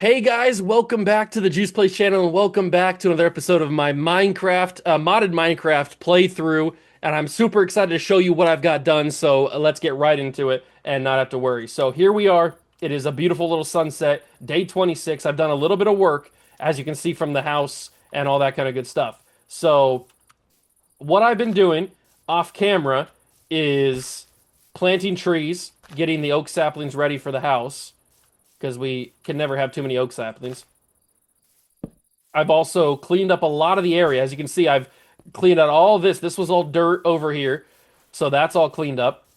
Hey guys, welcome back to the Juice Place channel and welcome back to another episode of my Minecraft, modded Minecraft playthrough. And I'm super excited to show you what I've got done. So let's get right into it and not have to worry. So here we are. It is a beautiful little sunset, day 26. I've done a little bit of work, as you can see from the house and all that kind of good stuff. So what I've been doing off camera is planting trees, getting the oak saplings ready for the house because we can never have too many oak saplings. I've also cleaned up a lot of the area. As you can see, I've cleaned out all this. This was all dirt over here. So that's all cleaned up.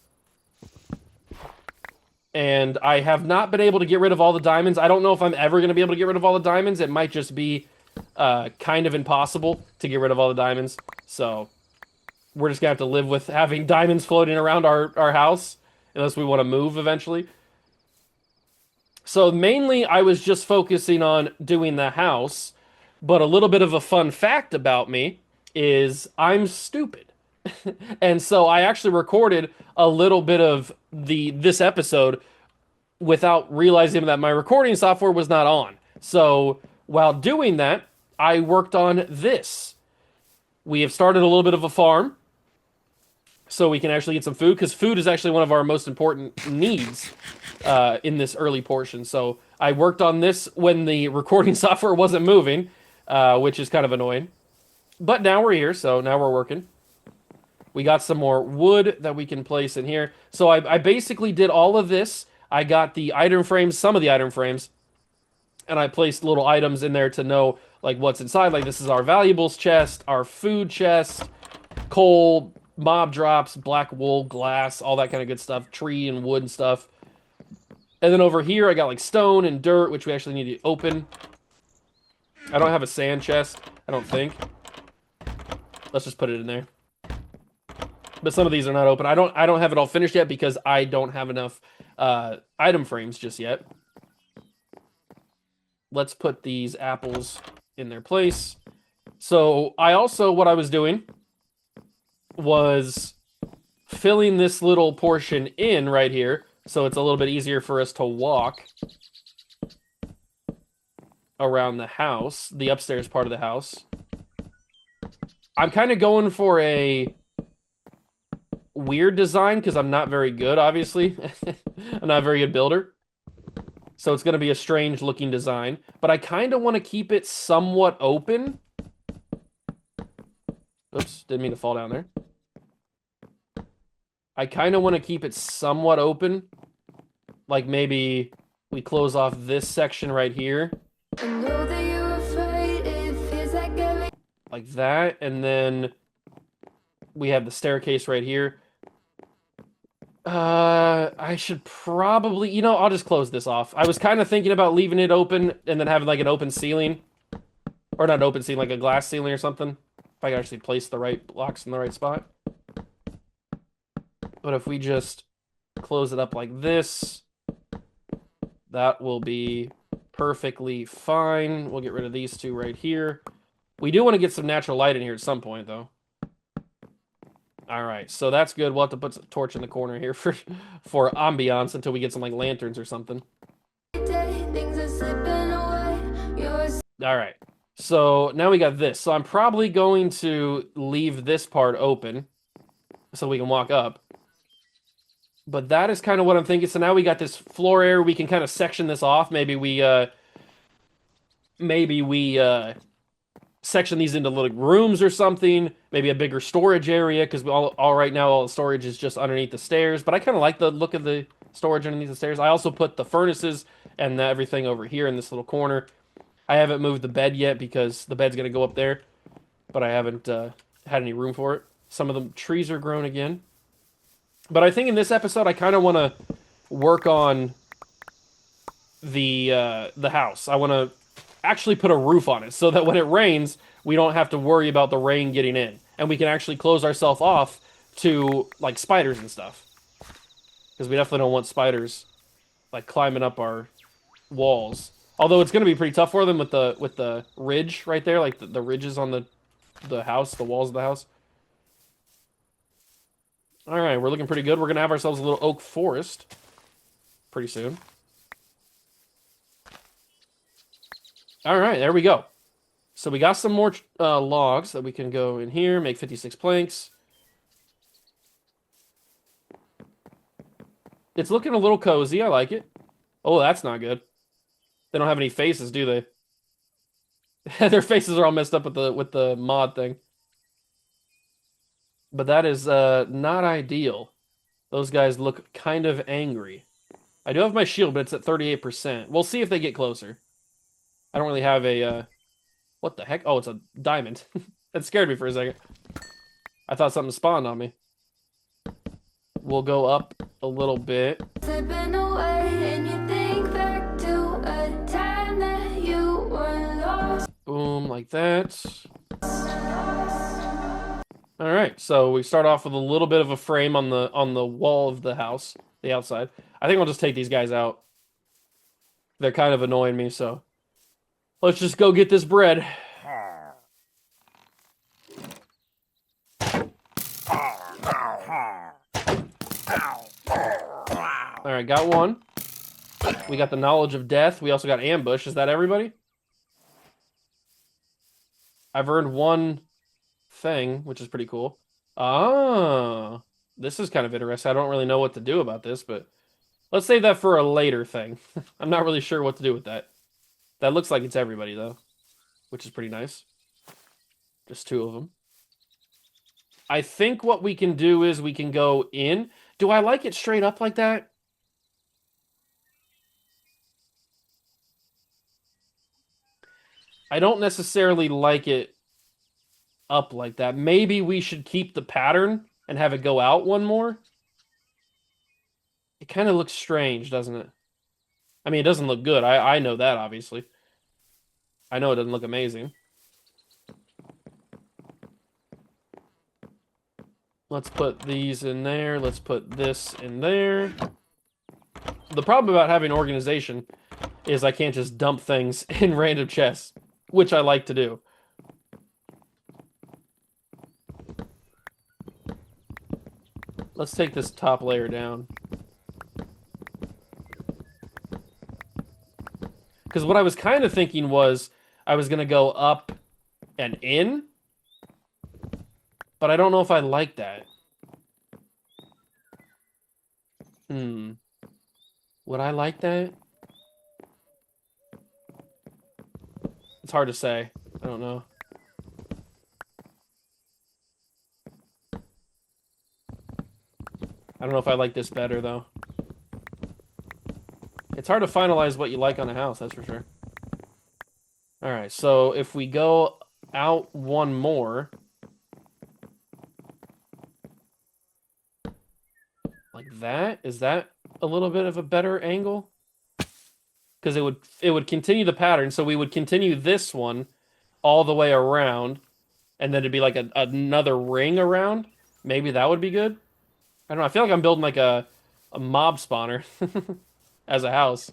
And I have not been able to get rid of all the diamonds. I don't know if I'm ever going to be able to get rid of all the diamonds. It might just be kind of impossible to get rid of all the diamonds. So we're just going to have to live with having diamonds floating around our house unless we want to move eventually. So mainly I was just focusing on doing the house, but a little bit of a fun fact about me is I'm stupid. And so I actually recorded a little bit of this episode without realizing that my recording software was not on. So while doing that, I worked on this. We have started a little bit of a farm so we can actually get some food because food is actually one of our most important needs in this early portion. So I worked on this when the recording software wasn't moving, which is kind of annoying. But now we're here, so now we're working. We got some more wood that we can place in here. So I basically did all of this. I got the item frames, some of the item frames, and I placed little items in there to know like what's inside. Like this is our valuables chest, our food chest, coal, mob drops, black wool, glass, all that kind of good stuff, tree and wood and stuff. And then over here, I got like stone and dirt, which we actually need to open. I don't have a sand chest, I don't think. Let's just put it in there. But some of these are not open. I don't have it all finished yet because I don't have enough item frames just yet. Let's put these apples in their place. So I also, what I was doing was filling this little portion in right here so it's a little bit easier for us to walk around the house, the upstairs part of the house. I'm kind of going for a weird design because I'm not very good, obviously. I'm not a very good builder. So it's going to be a strange looking design, but I kind of want to keep it somewhat open. Oops, didn't mean to fall down there. I kind of want to keep it somewhat open. Like maybe we close off this section right here. Like that, and then we have the staircase right here. I should probably, I'll just close this off. I was kind of thinking about leaving it open and then having like an open ceiling. Or not an open ceiling, like a glass ceiling or something. If I could actually place the right blocks in the right spot. But if we just close it up like this, that will be perfectly fine. We'll get rid of these two right here. We do want to get some natural light in here at some point, though. All right, so that's good. We'll have to put a torch in the corner here for ambiance until we get some like lanterns or something. All right, so now we got this. So I'm probably going to leave this part open so we can walk up. But that is kind of what I'm thinking. So now we got this floor area. We can kind of section this off. Maybe we section these into little rooms or something, maybe a bigger storage area, because all right now all the storage is just underneath the stairs, but I kind of like the look of the storage underneath the stairs. I also put the furnaces and everything over here in this little corner. I haven't moved the bed yet because the bed's going to go up there, but I haven't had any room for it. Some of the trees are grown again. But I think in this episode I kind of want to work on the house. I want to actually put a roof on it so that when it rains, we don't have to worry about the rain getting in. And we can actually close ourselves off to, like, spiders and stuff. Because we definitely don't want spiders, like, climbing up our walls. Although it's going to be pretty tough for them with the ridge right there, like the ridges on the house, the walls of the house. All right, we're looking pretty good. We're going to have ourselves a little oak forest pretty soon. All right, there we go. So we got some more logs that we can go in here, make 56 planks. It's looking a little cozy. I like it. Oh, that's not good. They don't have any faces, do they? Their faces are all messed up with the mod thing. But that is not ideal. Those guys look kind of angry. I do have my shield, but it's at 38%. We'll see if they get closer. I don't really have a what the heck? Oh, it's a diamond. That scared me for a second. I thought something spawned on me. We'll go up a little bit. Slipping away and you think back to a time that you were lost. Boom, like that. All right, so we start off with a little bit of a frame on the wall of the house, the outside. I think I'll just take these guys out. They're kind of annoying me, so let's just go get this bread. All right, got one. We got the knowledge of death. We also got ambush. Is that everybody? I've earned one thing, which is pretty cool. Ah, this is kind of interesting. I don't really know what to do about this, but let's save that for a later thing. I'm not really sure what to do with that. That looks like it's everybody, though, which is pretty nice. Just two of them. I think what we can do is we can go in. Do I like it straight up like that? I don't necessarily like it up like that. Maybe we should keep the pattern and have it go out one more. It kind of looks strange, doesn't it? I mean, it doesn't look good. I know that, obviously. I know it doesn't look amazing. Let's put these in there. Let's put this in there. The problem about having organization is I can't just dump things in random chests, which I like to do. Let's take this top layer down. Because what I was kind of thinking was I was going to go up and in, but I don't know if I like that. Would I like that? It's hard to say. I don't know. I don't know if I like this better, though. It's hard to finalize what you like on a house, that's for sure. Alright, so if we go out one more... like that? Is that a little bit of a better angle? Because it would continue the pattern, so we would continue this one all the way around, and then it'd be like another ring around. Maybe that would be good. I don't know, I feel like I'm building like a mob spawner as a house.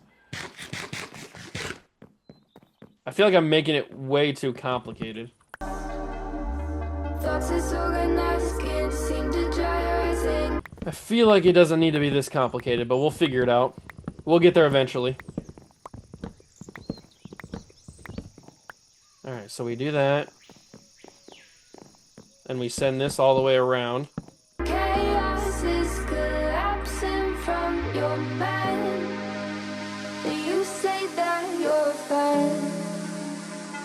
I feel like I'm making it way too complicated. Thoughts disorganized, can't seem to dry rising. I feel like it doesn't need to be this complicated, but we'll figure it out. We'll get there eventually. Alright, so we do that. And we send this all the way around. Chaos is collapsing from your mind. You say that you're fine,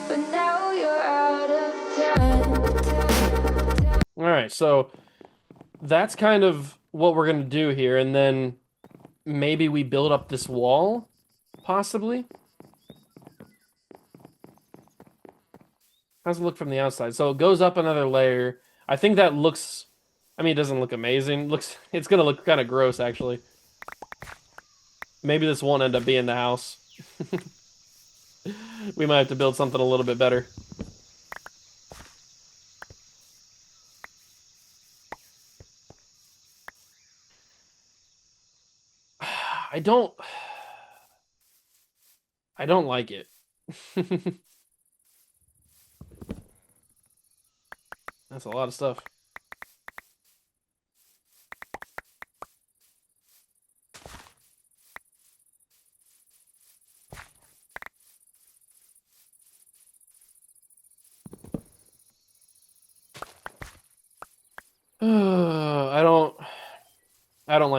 but now you're out of time. Alright, so that's kind of what we're going to do here, and then maybe we build up this wall, possibly? How's it look from the outside? So it goes up another layer. I think that looks... I mean, it doesn't look amazing. It's going to look kind of gross, actually. Maybe this won't end up being the house. We might have to build something a little bit better. I don't like it. That's a lot of stuff.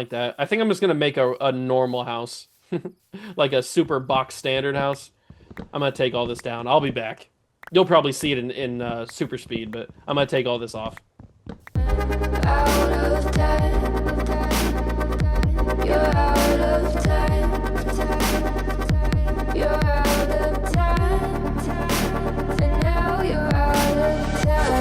like that. I think I'm just gonna make a normal house. Like a super box standard house. I'm gonna take all this down. I'll be back. You'll probably see it in super speed, but I'm gonna take all this off. Out of time, you're out of time, you're out of time, and now you're out of time.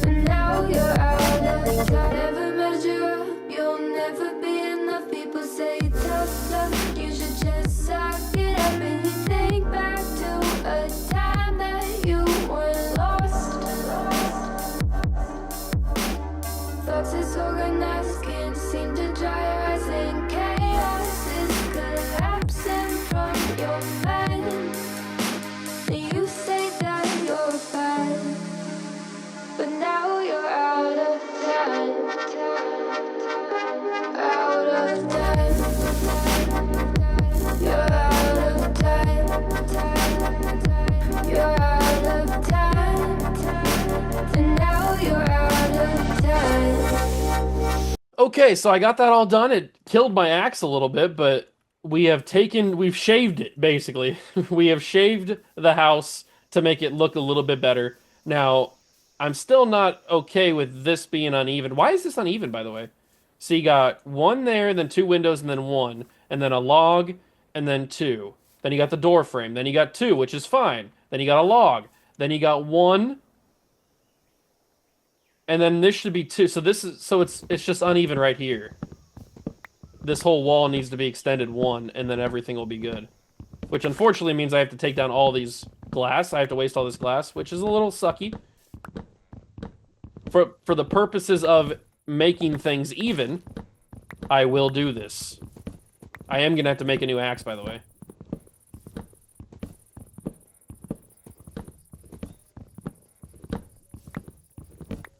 And now you're out of time. Never measure up, you'll never be enough. People say tough love, you should just suck it up. And you think back to a time that you were lost. Thoughts disorganized, can't seem to dry your eyes, and chaos is collapsing from your mind. And you say that you're fine, but now you're out of time. Out of time. You're out of time. You're out of time. And now you're out of time. Okay, so I got that all done. It killed my axe a little bit, but we've shaved it, basically. We have shaved the house to make it look a little bit better. Now, I'm still not okay with this being uneven. Why is this uneven, by the way? So you got one there, then two windows, and then one, and then a log, and then two. Then you got the door frame. Then you got two, which is fine. Then you got a log. Then you got one, and then this should be two. So it's just uneven right here. This whole wall needs to be extended one, and then everything will be good. Which unfortunately means I have to take down all these glass. I have to waste all this glass, which is a little sucky. For the purposes of making things even, I will do this. I am gonna have to make a new axe, by the way.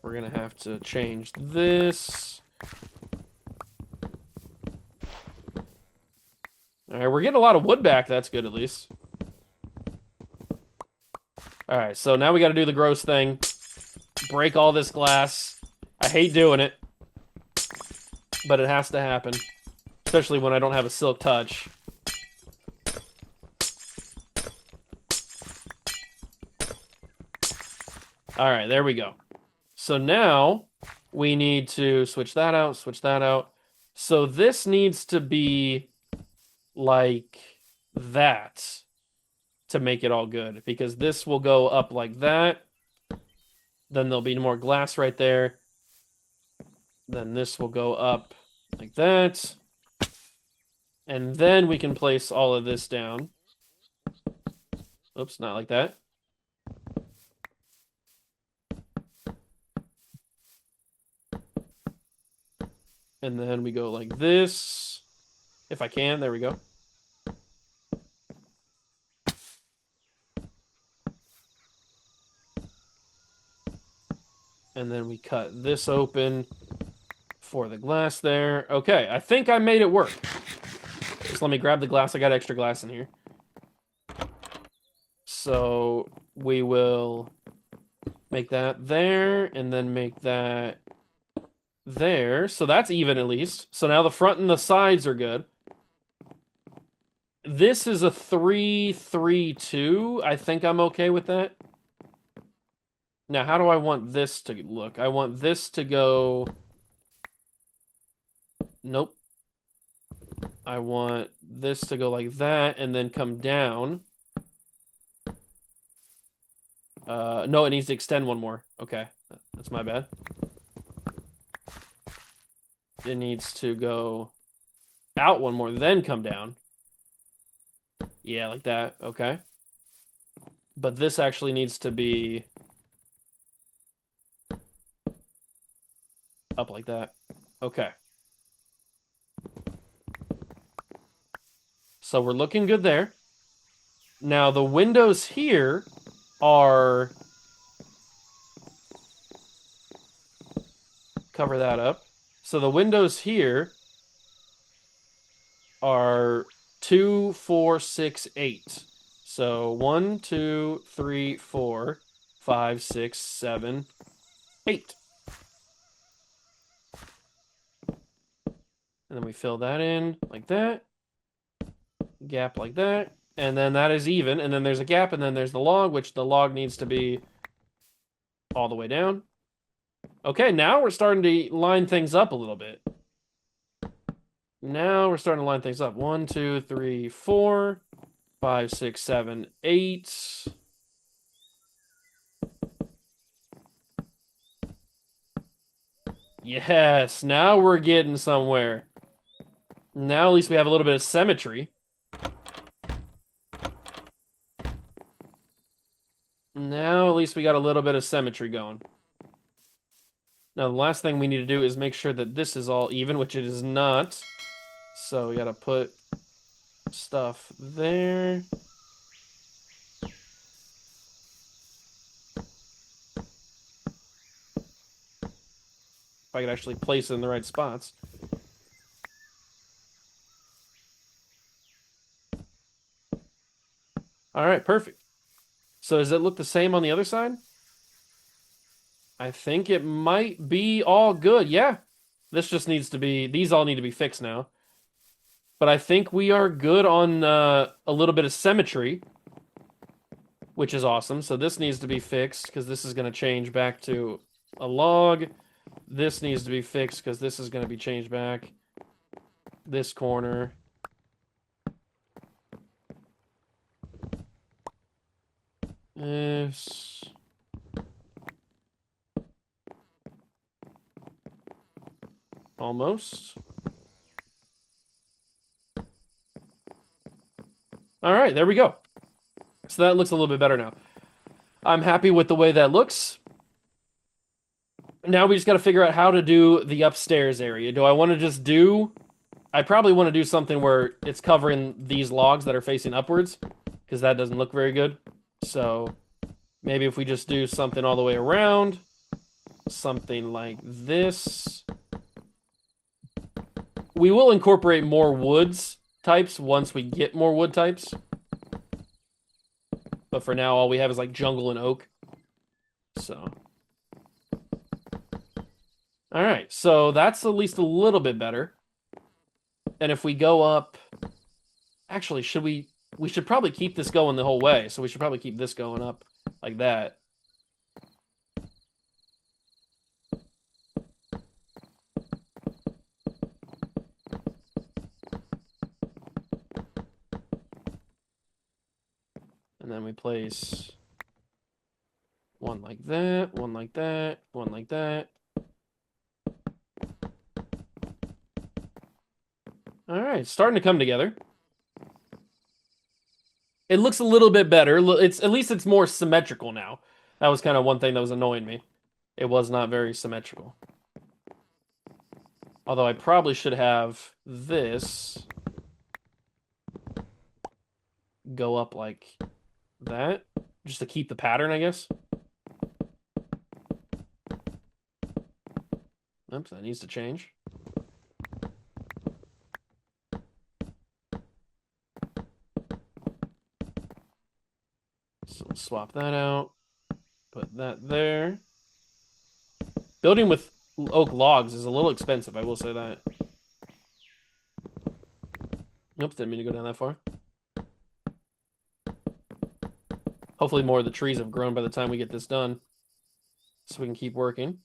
We're gonna have to change this. Alright, we're getting a lot of wood back. That's good, at least. Alright, so now we gotta do the gross thing. Break all this glass. I hate doing it, but it has to happen. Especially when I don't have a silk touch. Alright, there we go. So now, we need to switch that out, switch that out. So this needs to be like that to make it all good. Because this will go up like that. Then there'll be more glass right there. Then this will go up like that. And then we can place all of this down. Oops, not like that. And then we go like this. If I can, there we go. And then we cut this open for the glass there. Okay, I think I made it work. Just let me grab the glass. I got extra glass in here. So we will make that there and then make that there. So that's even at least. So now the front and the sides are good. This is a 3-3-2. I think I'm okay with that. Now, how do I want this to look? I want this to go... Nope. I want this to go like that and then come down. No, it needs to extend one more. Okay, that's my bad. It needs to go out one more, then come down. Yeah, like that. Okay. But this actually needs to be... up like that. Okay. So we're looking good there. Now the windows here are... Cover that up. So the windows here are 2, 4, 6, 8. So 1, 2, 3, 4, 5, 6, 7, 8. And then we fill that in like that. Gap like that. And then that is even. And then there's a gap, and then there's the log, which the log needs to be all the way down. Okay, now we're starting to line things up a little bit. Now we're starting to line things up. 1, 2, 3, 4, 5, 6, 7, 8. Yes, now we're getting somewhere. Now at least we have a little bit of symmetry. Now at least we got a little bit of symmetry going. Now the last thing we need to do is make sure that this is all even, which it is not. So we gotta put stuff there. If I could actually place it in the right spots. All right, perfect. So does it look the same on the other side? I think it might be all good. Yeah. This just needs to be, these all need to be fixed now. But I think we are good on a little bit of symmetry, which is awesome. So this needs to be fixed because this is going to change back to a log. This needs to be fixed because this is going to be changed back. This corner. This. Almost. All right, there we go. So that looks a little bit better now. I'm happy with the way that looks. Now we just got to figure out how to do the upstairs area. Do I want to just do... I probably want to do something where it's covering these logs that are facing upwards, because that doesn't look very good. So maybe if we just do something all the way around, something like this. We will incorporate more woods types once we get more wood types. But for now, all we have is like jungle and oak. So. All right, so that's at least a little bit better. And if we go up, actually, we should probably keep this going the whole way. So we should probably keep this going up like that. And then we place one like that, one like that, one like that. All right, starting to come together. It looks a little bit better. It's at least it's more symmetrical now. That was kind of one thing that was annoying me. It was not very symmetrical. Although I probably should have this go up like that, just to keep the pattern, I guess. Oops, that needs to change. So swap that out. Put that there. Building with oak logs is a little expensive, I will say that. Oops, didn't mean to go down that far. Hopefully more of the trees have grown by the time we get this done, so we can keep working.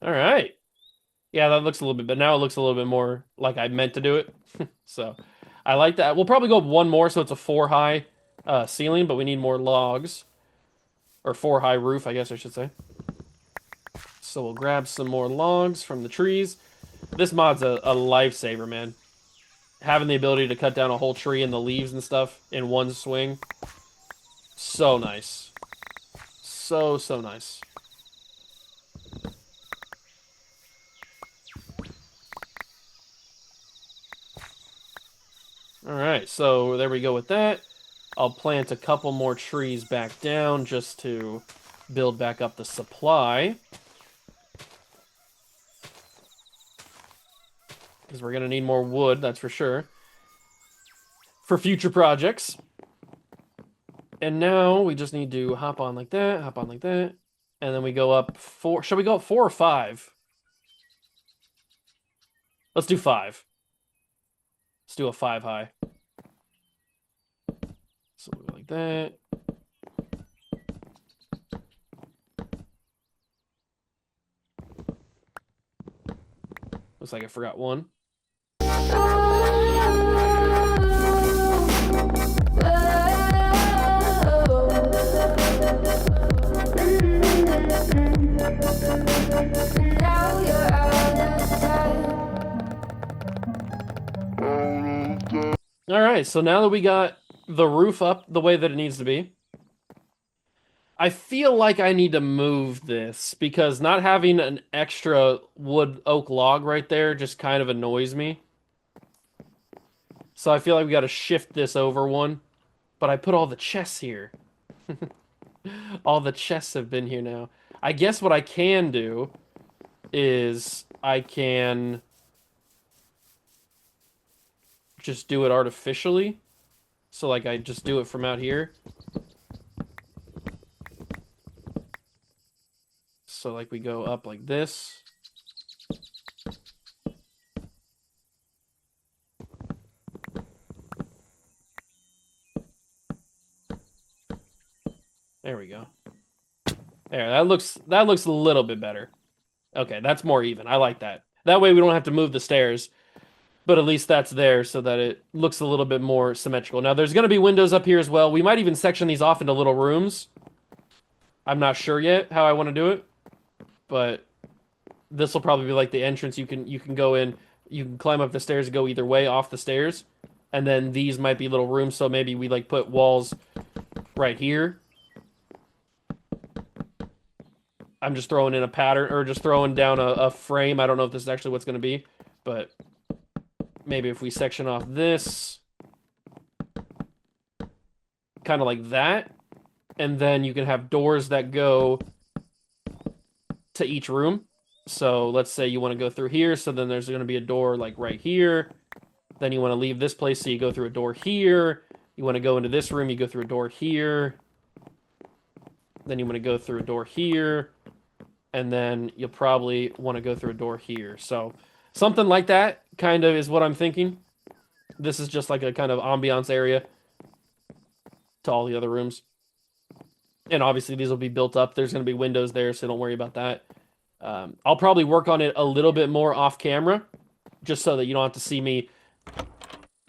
All right. Yeah, that looks a little bit, but now it looks a little bit more like I meant to do it. So I like that. We'll probably go up one more, so it's a 4-high ceiling, but we need more logs. Or 4-high roof, I guess I should say. So we'll grab some more logs from the trees. This mod's a lifesaver, man. Having the ability to cut down a whole tree and the leaves and stuff in one swing. So nice. So nice. All right, so there we go with that. I'll plant a couple more trees back down just to build back up the supply. Because we're going to need more wood, that's for sure. For future projects. And now we just need to hop on like that, hop on like that. And then we go up 4. Shall we go up 4 or 5? Let's do 5. Let's do a 5 high. So we'll go like that. Looks like I forgot one. Now you're out of time. All right, so now that we got the roof up the way that it needs to be, I feel like I need to move this because not having an extra wood oak log right there just kind of annoys me. So I feel like we got to shift this over one. But I put all the chests here. All the chests have been here now. I guess what I can do is I can just do it artificially. So like I just do it from out here. So like we go up like this. There we go. There, that looks a little bit better. Okay, that's more even. I like that. That way we don't have to move the stairs, but at least that's there so that it looks a little bit more symmetrical. Now there's going to be windows up here as well. We might even section these off into little rooms. I'm not sure yet how I want to do it, but this will probably be like the entrance. You can go in, you can climb up the stairs and go either way off the stairs, and then these might be little rooms. So maybe we like put walls right here. I'm just throwing in a pattern or just throwing down a frame. I don't know if this is actually what's going to be, but maybe if we section off this, kind of like that, and then you can have doors that go to each room. So let's say you want to go through here, so then there's going to be a door like right here. Then you want to leave this place, so you go through a door here. You want to go into this room, you go through a door here. Then you want to go through a door here. And then you'll probably want to go through a door here. So something like that kind of is what I'm thinking. This is just like a kind of ambiance area to all the other rooms. And obviously these will be built up. There's going to be windows there, so don't worry about that. I'll probably work on it a little bit more off camera, just so that you don't have to see me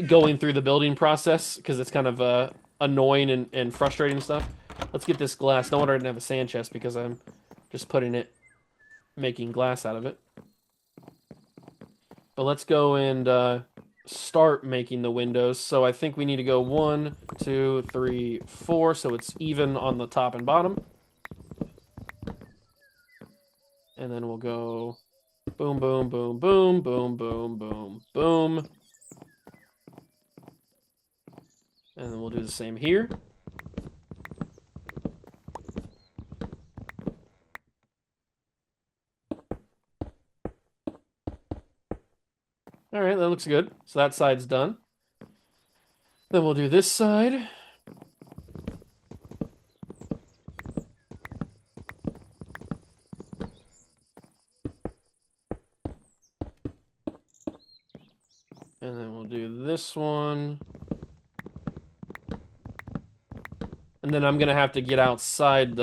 going through the building process, because it's kind of annoying and frustrating and stuff. Let's get this glass. No wonder I didn't have a sand chest, because I'm just putting it, making glass out of it. But let's go and start making the windows. So I think we need to go 1, 2, 3, 4, so it's even on the top and bottom. And then we'll go boom, boom, boom, boom, boom, boom, boom, boom. And then we'll do the same here. All right, that looks good. So that side's done. Then we'll do this side. And then we'll do this one. And then I'm going to have to get outside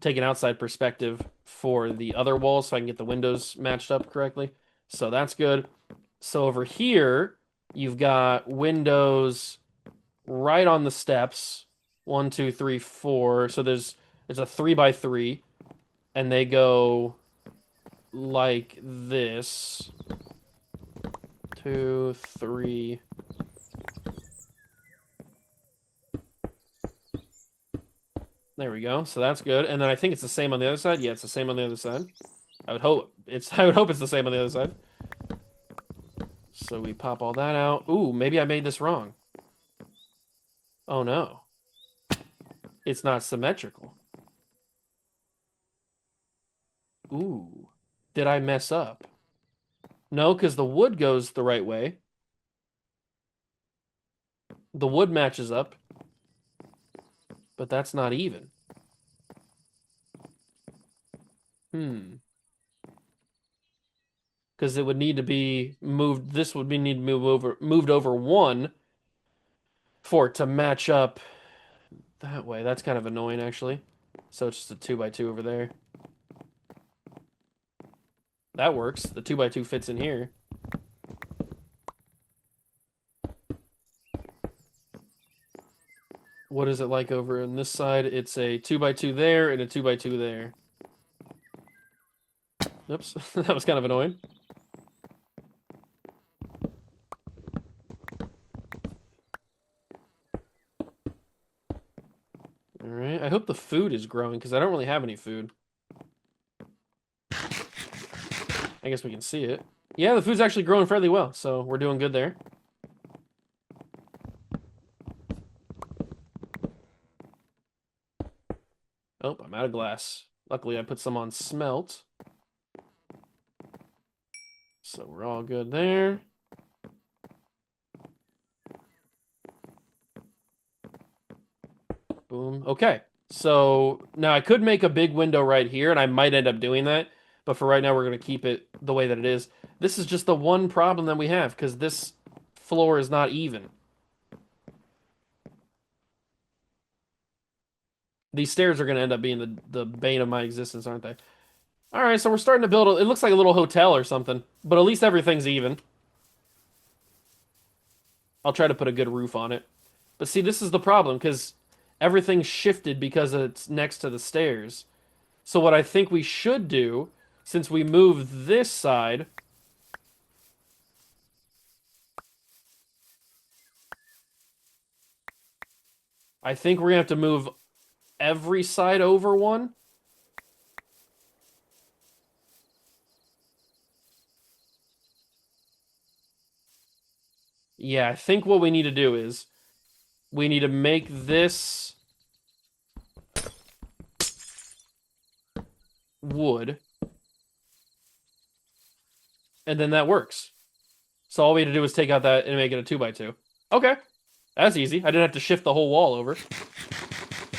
take an outside perspective for the other wall so I can get the windows matched up correctly. So that's good. So over here, you've got windows right on the steps. 1, 2, 3, 4. So there's a 3x3, and they go like this. 2, 3. There we go. So that's good. And then I think it's the same on the other side. Yeah, it's the same on the other side. I would hope it's the same on the other side. So we pop all that out. Ooh, maybe I made this wrong. Oh no. It's not symmetrical. Ooh. Did I mess up? No, because the wood goes the right way. The wood matches up. But that's not even. Because it would need to be moved. This would be need to moved over one for it to match up that way. That's kind of annoying, actually. So it's just a 2x2 over there. That works. The 2x2 fits in here. What is it like over on this side? It's a 2x2 there and a 2x2 there. Oops, that was kind of annoying. Alright, I hope the food is growing because I don't really have any food. I guess we can see it. Yeah, the food's actually growing fairly well, so we're doing good there. Oh, I'm out of glass. Luckily, I put some on smelt. So we're all good there. Boom. Okay. So now I could make a big window right here, and I might end up doing that. But for right now, we're going to keep it the way that it is. This is just the one problem that we have, because this floor is not even. These stairs are going to end up being the bane of my existence, aren't they? All right, so we're starting to build. It looks like a little hotel or something, but at least everything's even. I'll try to put a good roof on it. But see, this is the problem, because everything's shifted because it's next to the stairs. So what I think we should do, since we move this side, I think we're going to have to move every side over one. Yeah, I think what we need to do is we need to make this wood. And then that works. So all we had to do was take out that and make it a 2x2. Okay. That's easy. I didn't have to shift the whole wall over.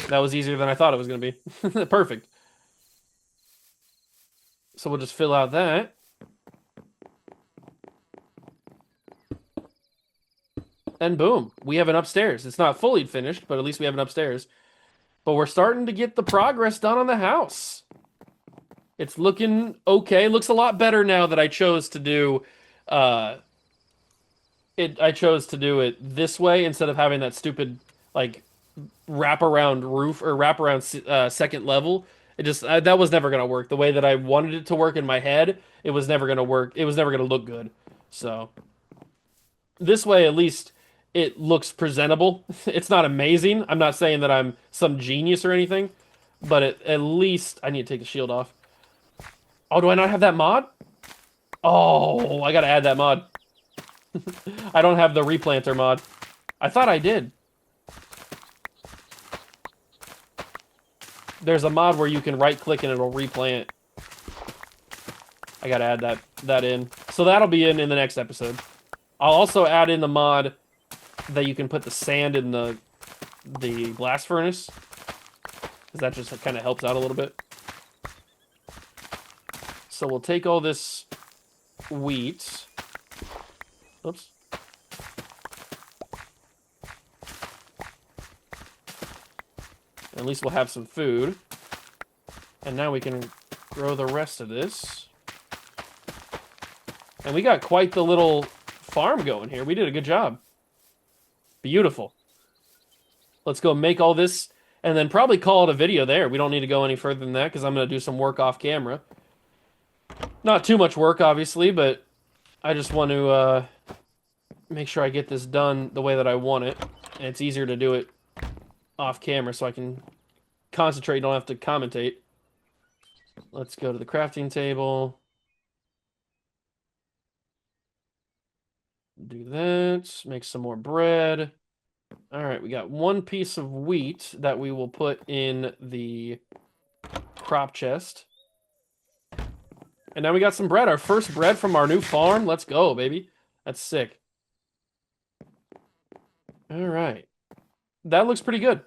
That was easier than I thought it was going to be. Perfect. So we'll just fill out that. And boom, we have an upstairs. It's not fully finished, but at least we have an upstairs. But we're starting to get the progress done on the house. It's looking okay. It looks a lot better now that I chose to do I chose to do it this way instead of having that stupid like wraparound roof or wraparound second level. It just that was never gonna work the way that I wanted it to work in my head. It was never gonna work. It was never gonna look good. So this way, at least it looks presentable. It's not amazing. I'm not saying that I'm some genius or anything, but at least I need to take the shield off. Oh, do I not have that mod? Oh, I gotta add that mod. I don't have the replanter mod. I thought I did. There's a mod where you can right-click and it'll replant. I gotta add that in. So that'll be in the next episode. I'll also add in the mod that you can put the sand in the blast furnace. Because that just kind of helps out a little bit. So we'll take all this wheat. Oops. At least we'll have some food. And now we can grow the rest of this. And we got quite the little farm going here. We did a good job. Beautiful. Let's go make all this and then probably call it a video there. We don't need to go any further than that because I'm going to do some work off camera. Not too much work, obviously, but I just want to make sure I get this done the way that I want it. And it's easier to do it off camera so I can concentrate and don't have to commentate. Let's go to the crafting table. Do that. Make some more bread. All right, we got one piece of wheat that we will put in the crop chest. And now we got some bread. Our first bread from our new farm. Let's go, baby. That's sick. All right. That looks pretty good.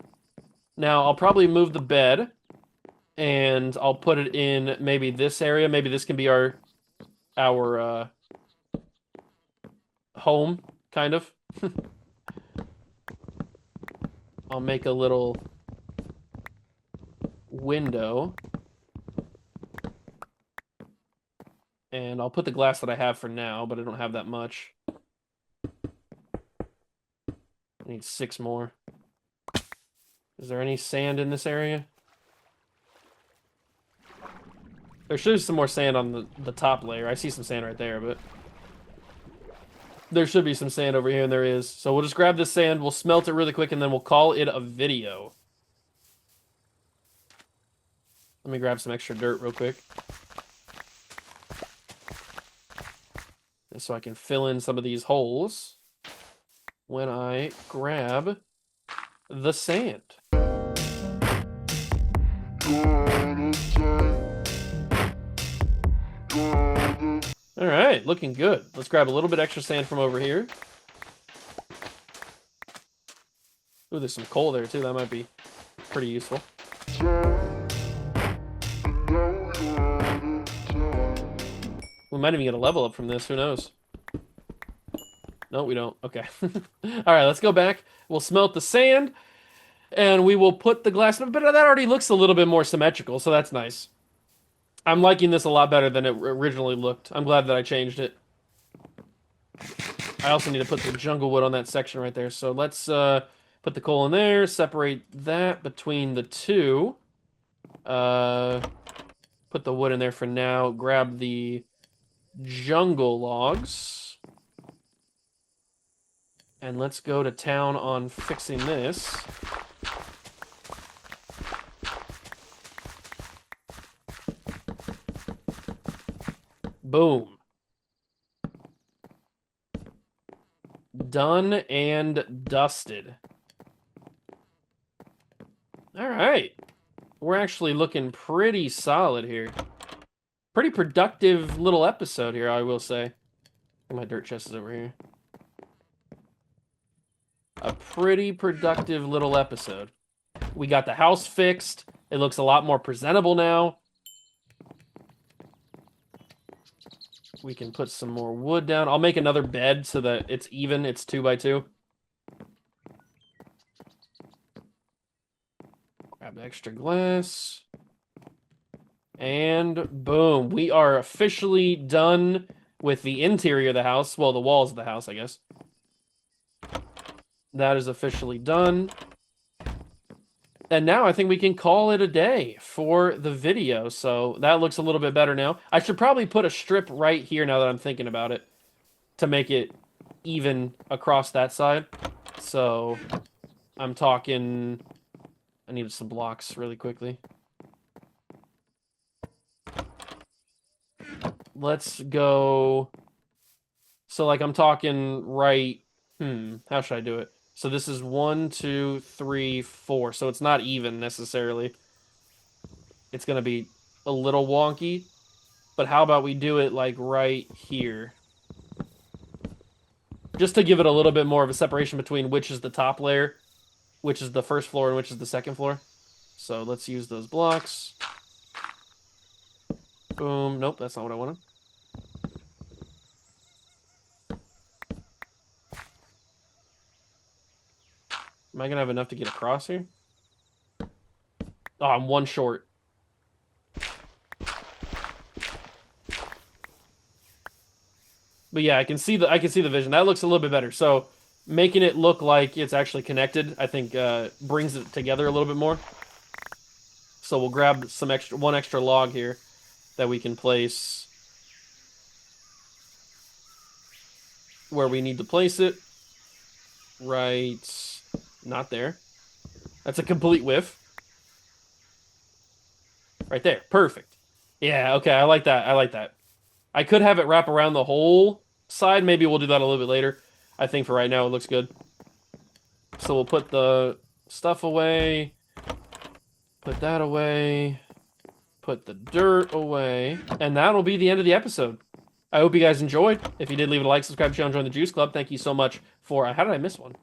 Now, I'll probably move the bed, and I'll put it in maybe this area. Maybe this can be our home, kind of. I'll make a little window. And I'll put the glass that I have for now, but I don't have that much. I need 6 more. Is there any sand in this area? There should be some more sand on the top layer. I see some sand right there, but there should be some sand over here, and there is. So we'll just grab this sand, we'll smelt it really quick, and then we'll call it a video. Let me grab some extra dirt real quick. So I can fill in some of these holes when I grab the sand. All right, looking good. Let's grab a little bit extra sand from over here. Ooh, there's some coal there too. That might be pretty useful. We might even get a level up from this. Who knows? No, we don't. Okay. All right, let's go back. We'll smelt the sand, and we will put the glass. But that already looks a little bit more symmetrical, so that's nice. I'm liking this a lot better than it originally looked. I'm glad that I changed it. I also need to put the jungle wood on that section right there. So let's put the coal in there, separate that between the two. Put the wood in there for now. Grab the jungle logs. And let's go to town on fixing this. Boom. Done and dusted. All right. We're actually looking pretty solid here. Pretty productive little episode here, I will say. My dirt chest is over here. A pretty productive little episode. We got the house fixed. It looks a lot more presentable now. We can put some more wood down. I'll make another bed so that it's even. It's 2 by 2. Grab extra glass. And boom. We are officially done with the interior of the house. Well, the walls of the house, I guess. That is officially done. And now I think we can call it a day for the video. So that looks a little bit better now. I should probably put a strip right here now that I'm thinking about it to make it even across that side. So I'm talking... I needed some blocks really quickly. Let's go... So like I'm talking right... How should I do it? So this is 1, 2, 3, 4. So it's not even necessarily. It's going to be a little wonky. But how about we do it like right here? Just to give it a little bit more of a separation between which is the top layer, which is the first floor, and which is the second floor. So let's use those blocks. Boom. Nope, that's not what I wanted. Am I going to have enough to get across here? Oh, I'm 1 short. But yeah, I can see the vision. That looks a little bit better. So making it look like it's actually connected, I think brings it together a little bit more. So we'll grab some one extra log here that we can place where we need to place it. Right... Not there. That's a complete whiff. Right there. Perfect. Yeah, okay, I like that. I like that. I could have it wrap around the whole side. Maybe we'll do that a little bit later. I think for right now it looks good. So we'll put the stuff away. Put that away. Put the dirt away. And that'll be the end of the episode. I hope you guys enjoyed. If you did, leave it a like, subscribe to the channel, join the Juice Club. Thank you so much for... How did I miss one?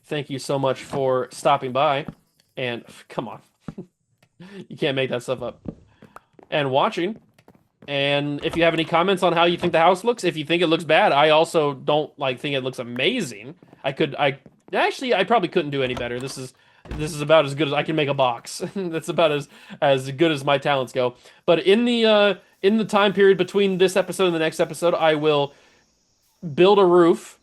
Thank you so much for stopping by. And... Come on. You can't make that stuff up. And watching. And if you have any comments on how you think the house looks, if you think it looks bad, I also don't think it looks amazing. I probably couldn't do any better. This is about as good as I can make a box. That's about as good as my talents go. But in the time period between this episode and the next episode, I will build a roof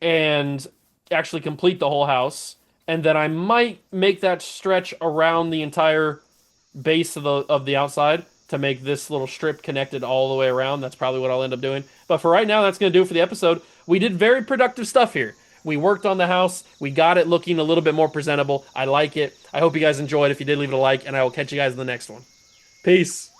and actually complete the whole house, and then I might make that stretch around the entire base of the outside to make this little strip connected all the way around. That's probably what I'll end up doing. But for right now, that's going to do it for the episode. We did very productive stuff here. We worked on the house. We got it looking a little bit more presentable. I like it. I hope you guys enjoyed. If you did, leave it a like, and I will catch you guys in the next one. Peace.